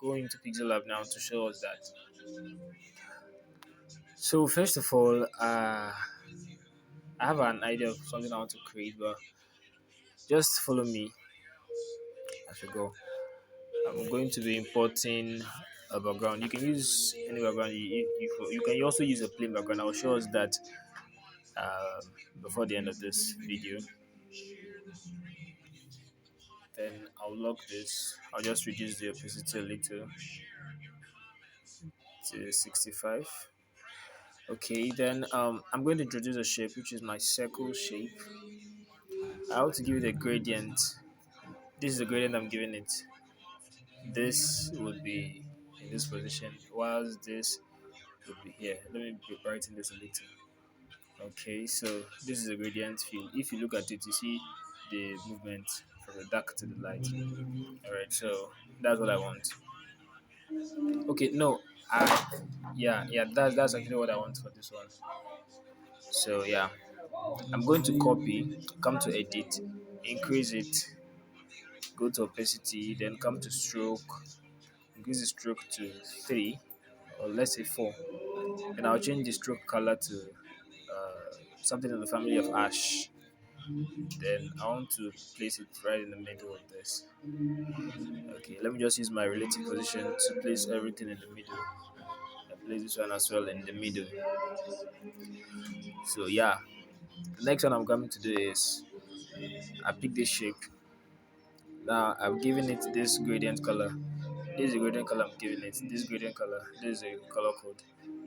go into Pixel Lab now to show us that. So first of all, I have an idea of something I want to create, but just follow me as we go. I'm going to be importing a background. You can use any background. You can also use a plain background. I'll show us that before the end of this video. Then I'll lock this. I'll just reduce the opacity a little to 65. Okay, then I'm going to introduce a shape which is my circle shape. I want to give it a gradient. This is the gradient I'm giving it. This would be in this position, whilst this would be here. Let me be writing this a little. Okay, so this is a gradient field. If you look at it, you see the movement from the dark to the light. Alright, so that's what I want. Okay, no, yeah, that's actually what I want for this one. So yeah, I'm going to copy, come to edit, increase it, go to opacity, then come to stroke, increase the stroke to 3 or let's say 4. And I'll change the stroke color to something in the family of ash. Then I want to place it right in the middle of this. Okay, let me just use my relative position to place everything in the middle. I place this one as well in the middle. So yeah, the next one I'm going to do is I pick this shape. Now I've given it this gradient color. This is the gradient color I'm giving it. This gradient color. This is a color code.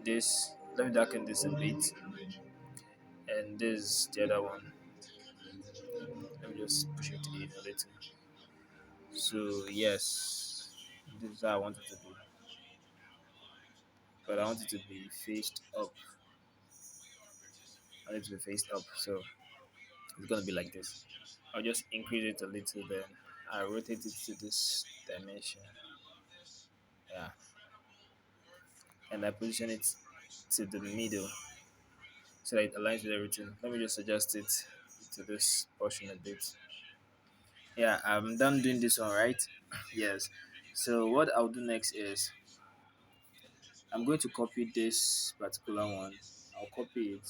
This, let me darken this a bit. And this is the other one. Let me just push it in a little. So yes, this is how I want it to be. But I want it to be faced up. I want it to be faced up. So it's gonna be like this. I'll just increase it a little, then I rotate it to this dimension. Yeah. And I position it to the middle so that it aligns with everything. Let me just adjust it to this portion a bit. Yeah, I'm done doing this one, right? Yes. So what I'll do next is I'm going to copy this particular one. I'll copy it.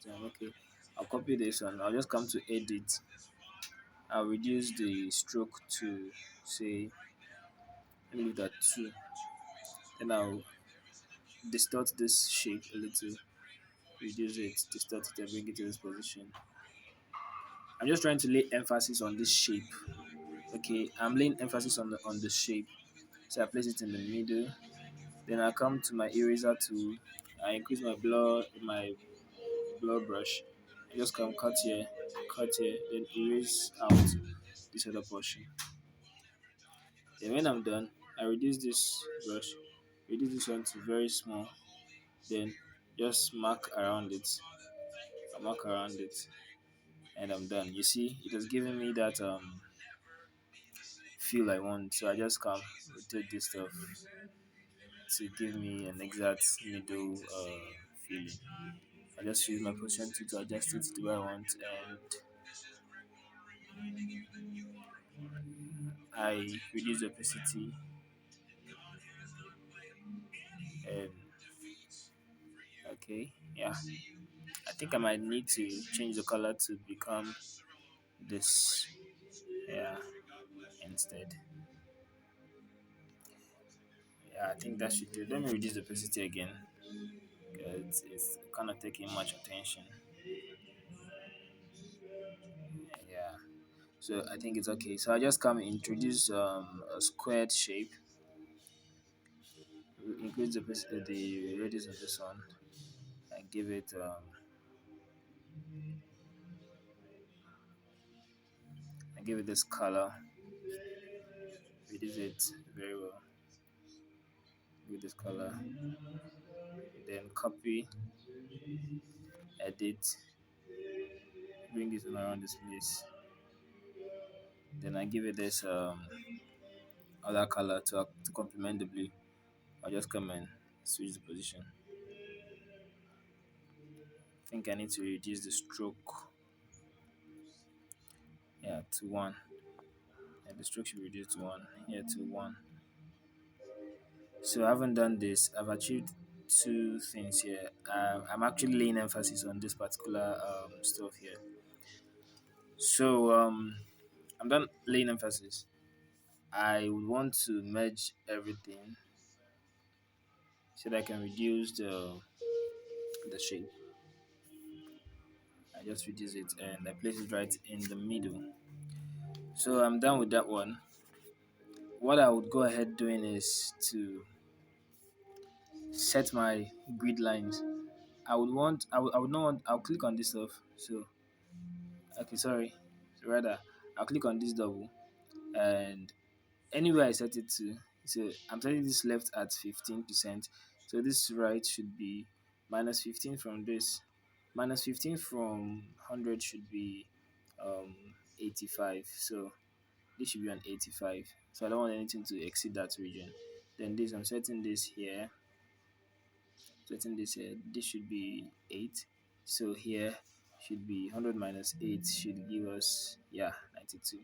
Okay. I'll copy this one. I'll just come to edit. I'll reduce the stroke to say let me leave that 2. Then I'll distort this shape a little, reduce it, distort it, and bring it to this position. I'm just trying to lay emphasis on this shape. Okay, I'm laying emphasis on the shape. So I place it in the middle. Then I come to my eraser tool. I increase my blur brush. I just come cut here, then erase out this other portion. Then when I'm done, I reduce this brush, reduce this one to very small. Then just mark around it. I mark around it, and I'm done. You see, it has given me that feel I want. So I just come rotate this stuff to give me an exact middle feeling. I just use my position tool to adjust it to where I want, and I reduce the opacity, and okay, yeah. I think I might need to change the color to become this, yeah, instead. Yeah, I think that should do. Let me reduce the opacity again because it's kind of taking much attention. Yeah. So I think it's okay. So I just come introduce a squared shape, increase the radius of this one, and give it this color, reduce it very well with this color, then copy, edit, bring it around this place. Then I give it this other color to complement the blue. I'll just come and switch the position. I think I need to reduce the stroke, yeah, to 1. Yeah, the stroke should be reduced to 1. Yeah, to 1. So I haven't done this. I've achieved two things here. I'm actually laying emphasis on this particular stuff here. So I'm done laying emphasis. I would want to merge everything so that I can reduce the shape. I just reduce it and I place it right in the middle. So I'm done with that one. What I would go ahead doing is to set my grid lines. I would not want, I'll click on this stuff. So, okay, sorry. So rather, I'll click on this double and anywhere I set it to, so I'm setting this left at 15%. So this right should be minus 15 from this. Minus 15 from 100 should be um, 85. So this should be an 85. So I don't want anything to exceed that region. Then this, I'm setting this here. Setting this here. This should be 8. So here should be 100 minus 8 should give us, yeah, 92.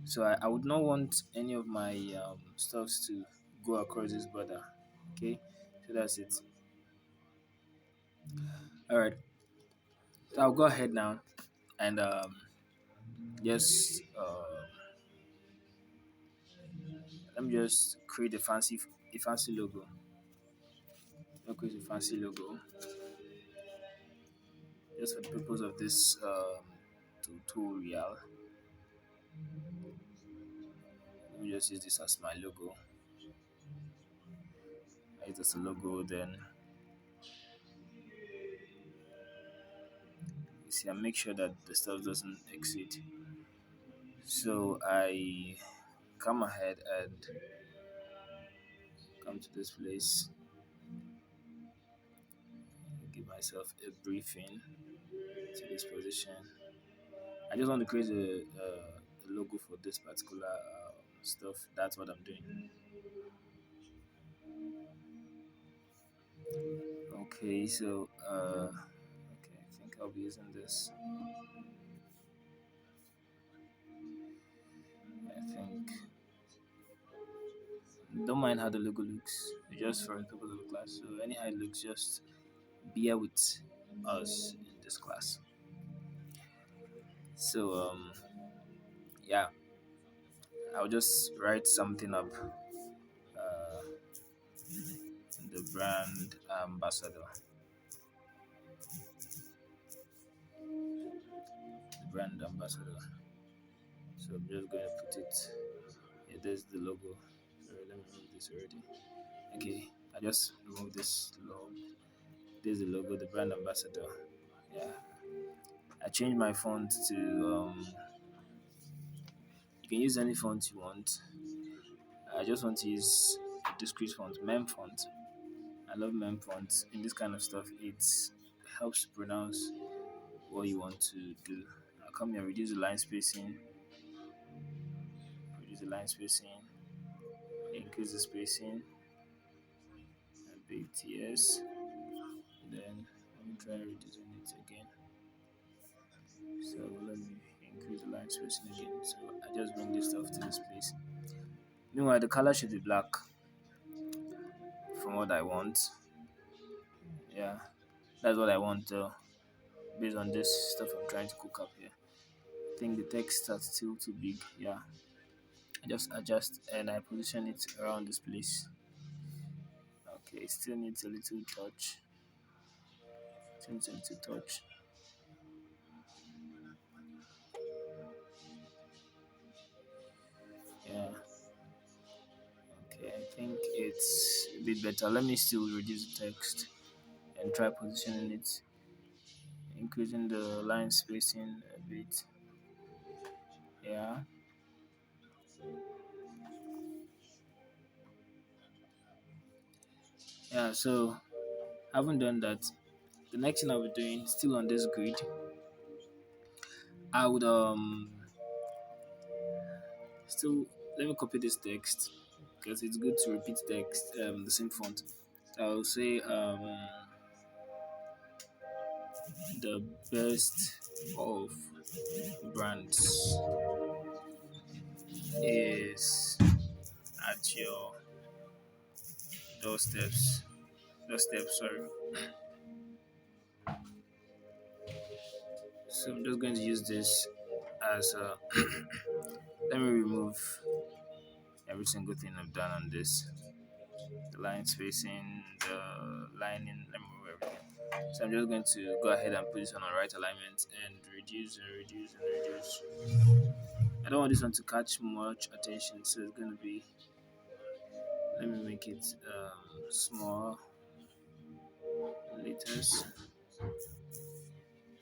So I would not want any of my stuffs to go across this border. Okay, so that's it. All right. So I'll go ahead now and just let me just create a fancy logo. I'll create a fancy logo just for the purpose of this tutorial. Let me just use this as my logo. I use it as a logo, then you see, I make sure that the stuff doesn't exceed. So I come ahead and come to this place, give myself a briefing to this position. I just want to create a logo for this particular stuff. That's what I'm doing. Okay, so okay, I think I'll be using this. I think don't mind how the logo looks, just for the purpose of the class. So anyhow it looks, just bear with us in this class. So yeah, I'll just write something up. Uh, the brand ambassador. The brand ambassador. So I'm just going to put it. Yeah, there's the logo. Sorry, let me remove this already. Okay, I just removed this logo. There's the logo, the brand ambassador. Yeah, I changed my font to. You can use any font you want. I just want to use a discrete font, mem font. I love mem font. In this kind of stuff, it helps to pronounce what you want to do. I'll come here, reduce the line spacing, increase the spacing a bit, yes. Then let me try reducing it again. So let me increase the line spacing again. So I just bring this stuff to this place. Meanwhile, the color should be black from what I want. Yeah, that's what I want based on this stuff I'm trying to cook up here. I think the text is still too big. Yeah, I just adjust and I position it around this place. Okay, it still needs a little touch. Still needs a little touch. Yeah. Okay, I think it's a bit better. Let me still reduce the text and try positioning it, increasing the line spacing a bit. Yeah. Yeah, so I haven't done that. The next thing I'll be doing, still on this grid, I would still let me copy this text because it's good to repeat text the same font. I'll say the best of brands is at your those steps. Those steps, sorry. So I'm just going to use this as let me remove every single thing I've done on this. The line spacing, the lining, let me remove everything. So I'm just going to go ahead and put this on the right alignment and reduce and reduce and reduce. I don't want this one to catch much attention, so it's going to be, let me make it small letters.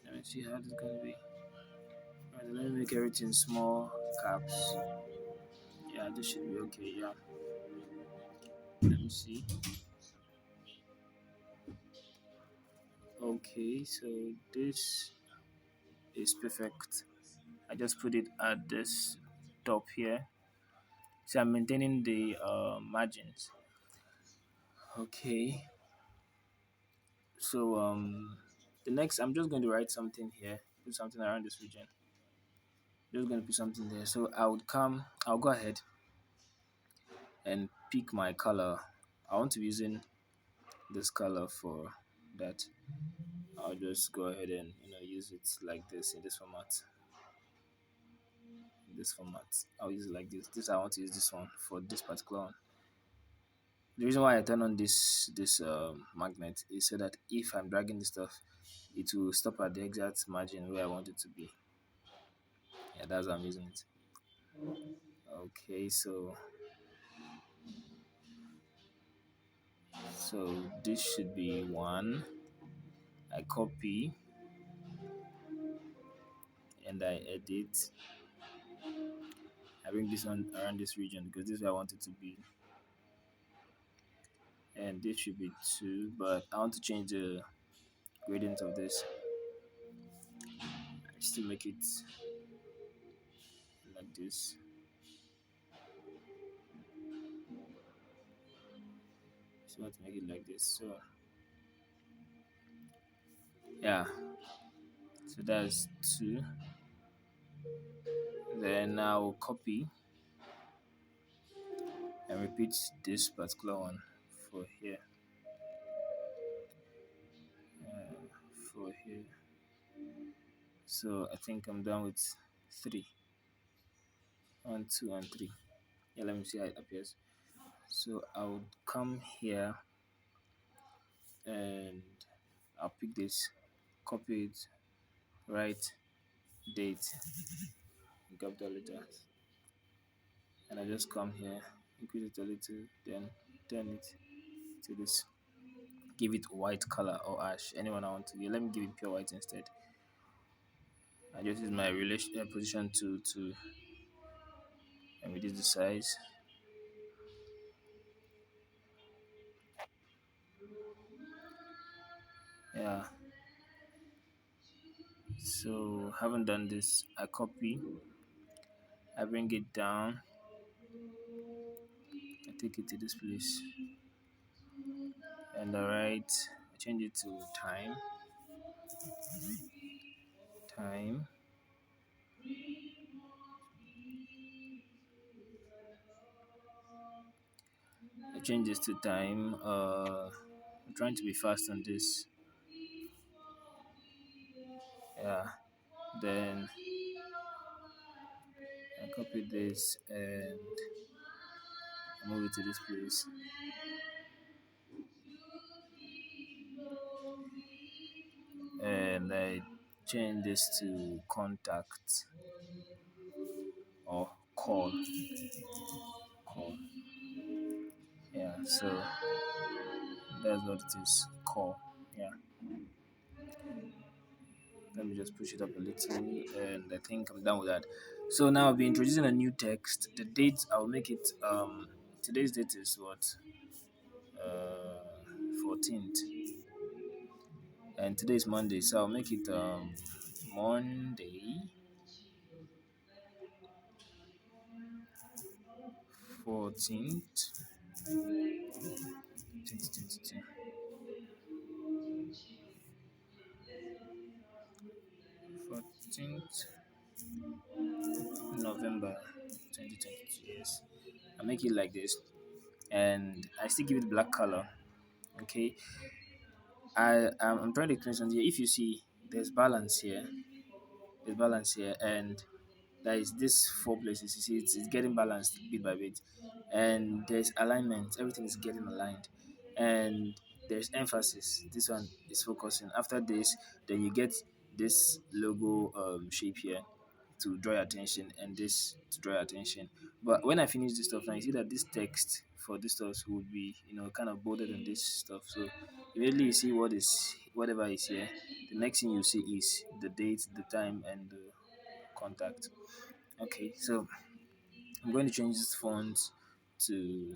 Let me see how it's going to be. Alright, let me make everything small caps. Yeah, this should be okay. Yeah, let me see. Okay, so this is perfect. I just put it at this top here. So I'm maintaining the margins. Okay, so the next I'm just going to write something here, put something around this region. Just going to put something there. So I'll go ahead and pick my color. I want to be using this color for that. I'll just go ahead and use it like this in this format. I'll use it like this. I want to use this one for this particular one. The reason why I turn on this magnet is so that if I'm dragging this stuff, it will stop at the exact margin where I want it to be. Yeah, that's why I'm using it. Okay, so this should be one. I copy and I edit. I bring this one around this region because this is where I want it to be. And this should be two, but I want to change the gradient of this. I still make it like this. So I want to make it like this. So yeah, so that's two. Then I'll copy and repeat this particular one for here. For here. So I think I'm done with three. One, two, and three. Yeah, let me see how it appears. So I would come here and I'll pick this, copy it, write date, capital letters, and I just come here, increase it a little, then turn it to this. Give it white color or ash. Anyone I want to give. Let me give it pure white instead. I just use my position to and reduce the size. Yeah. So having done this, I copy, I bring it down, I take it to this place, and I change it to time. I change this to time. I'm trying to be fast on this. Yeah. Then I copy this and move it to this place. And I change this to contact or call. Call. Yeah. So that's what it is. Call. Yeah. Let me just push it up a little, and I think I'm done with that. So now I'll be introducing a new text. The date I'll make it today's date is what 14th, and today is Monday, so I'll make it Monday 14th 2022. 14th November 2022. Yes, I'll make it like this. and I still give it black color. Okay, I'm trying to explain something here. If you see, there's balance here, and there is this four places. You see, it's getting balanced bit by bit, and there's alignment. Everything is getting aligned, and there's emphasis. This one is focusing. After this, then you get this logo shape here to draw your attention, and this to draw your attention. But when I finish this stuff now, you see that this text for this stuff would be, kind of bolded than this stuff. So immediately you see whatever is here. The next thing you see is the date, the time, and the contact. Okay, so I'm going to change this font to,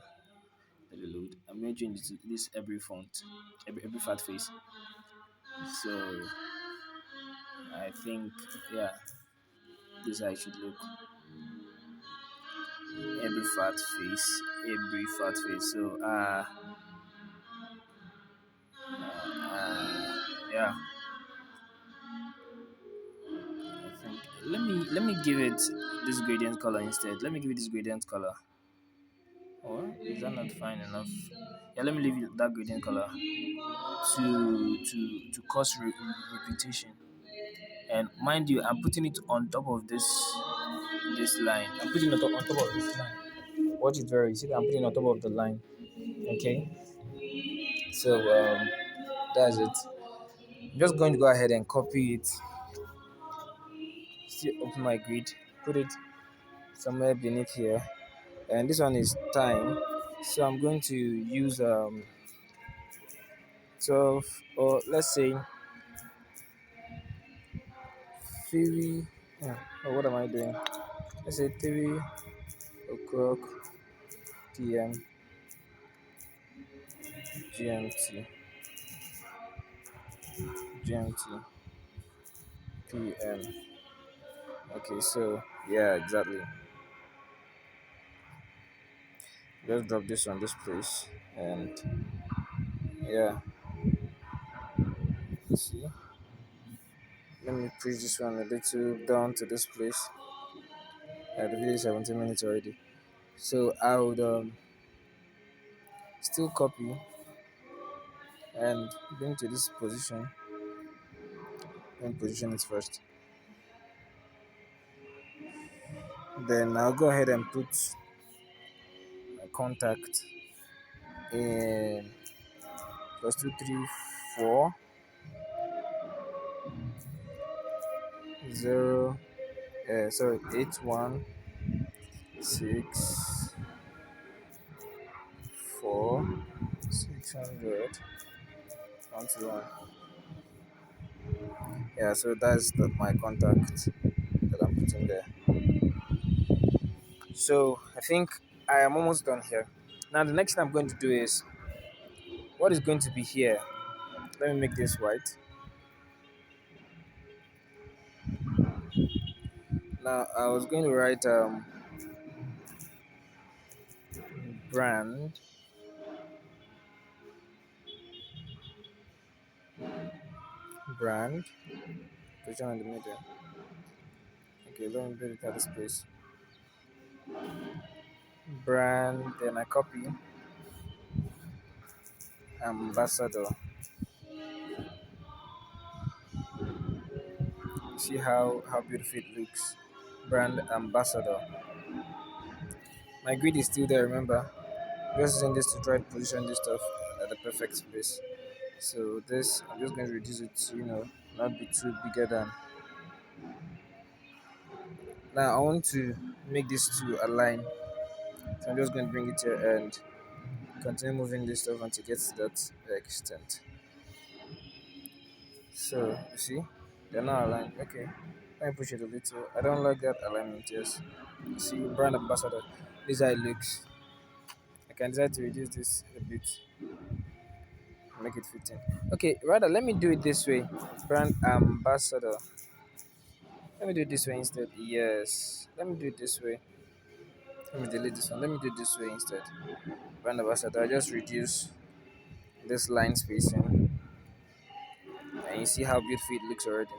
let me load. I'm going to change it to this every font, every fat face. So I think, yeah, this is how it should look. Every fat face, every fat face. So yeah, I think let me give it this gradient color instead. Let me give it this gradient color. Or is that not fine enough? Yeah, let me leave it that gradient color to cause repetition. And mind you, I'm putting it on top of this line. I'm putting it on top of this line. Watch it very. See that I'm putting it on top of the line. Okay. So that's it. I'm just going to go ahead and copy it. Still open my grid. Put it somewhere beneath here. And this one is time. So I'm going to use 12, or let's say 3. Yeah, oh, what am I doing? Let's say 3 o'clock p.m. GMT. GMT PM. Okay, so yeah, exactly. Just drop this on this place, and yeah, see. Let me push this one a little down to this place. The video is 17 minutes already. So I would still copy and bring to this position. Let me position it first. Then I'll go ahead and put my contact in +234 0 sorry 816 4 600 Yeah, so that's my contact that I'm putting there. So I think I am almost done here. Now the next thing I'm going to do is, what is going to be here. Let me make this white. Now I was going to write brand brand position in the middle. Okay, let me put it at this place. Brand, then I copy ambassador. See how beautiful it looks. Brand ambassador. My grid is still there, remember? Just using this to try to position this stuff at the perfect place. So this, I'm just going to reduce it to, not be too bigger than. Now I want to make this to align. So I'm just going to bring it here and continue moving this stuff until it gets to that extent. So you see, they're not aligned. Okay, let me push it a little. I don't like that alignment. Yes, see, brand ambassador. This is how it looks. I can decide to reduce this a bit, make it fitting. Okay, rather let me do it this way. Brand ambassador. Let me do it this way instead. Yes, let me do it this way. Let me delete this one. Let me do it this way instead. Brand ambassador. I just reduce this line spacing, and you see how beautiful it looks already.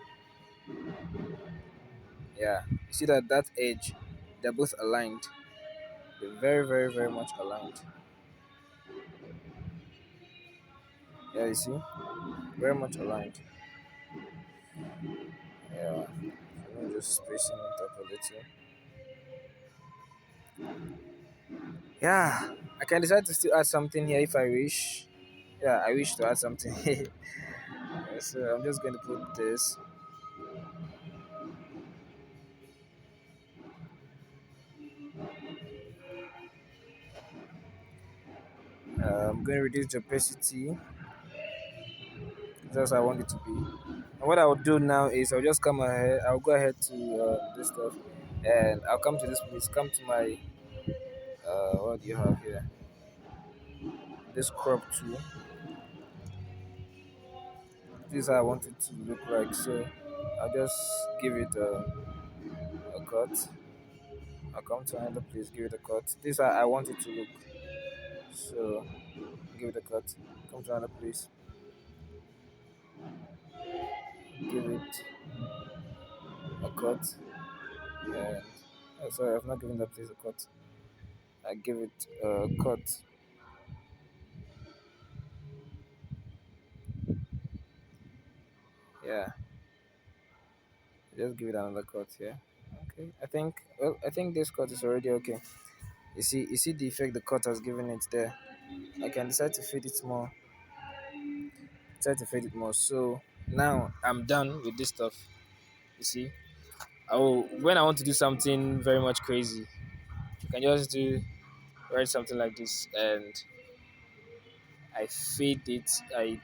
Yeah, you see that edge, they're both aligned. They're very, very, very much aligned. Yeah, you see, very much aligned. Yeah, I'm just spacing it up a little. Yeah, I can decide to still add something here if I wish. Yeah, I wish to add something. So I'm just going to put this. I'm going to reduce the opacity. That's how I want it to be. And what I will do now is I'll just come ahead. I'll go ahead to this stuff, and I'll come to this place. Come to my what do you have here? This crop tool. This is how I want it to look like. So I'll just give it a cut. I'll come to another place, give it a cut. This is how I want it to look. So give it a cut. Come to another place, give it a cut. And sorry, I've not given that place a cut. I give it a cut. Yeah, just give it another cut. Yeah. Okay. I think this cut is already okay. You see the effect the cut has given it there. I can decide to fade it more. Decide to fade it more. So now I'm done with this stuff. You see. Oh, when I want to do something very much crazy, I can just do write something like this, and I fade it. I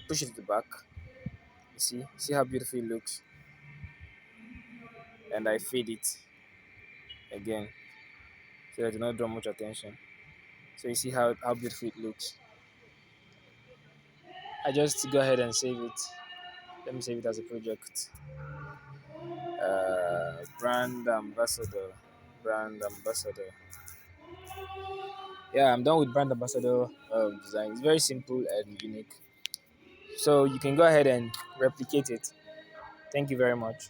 push it to the back. You see how beautiful it looks, and I fade it again so that I do not draw much attention. So you see how beautiful it looks. I just go ahead and save it. Let me save it as a project. Brand ambassador. Brand ambassador. Yeah, I'm done with brand ambassador design. It's very simple and unique. So you can go ahead and replicate it. Thank you very much.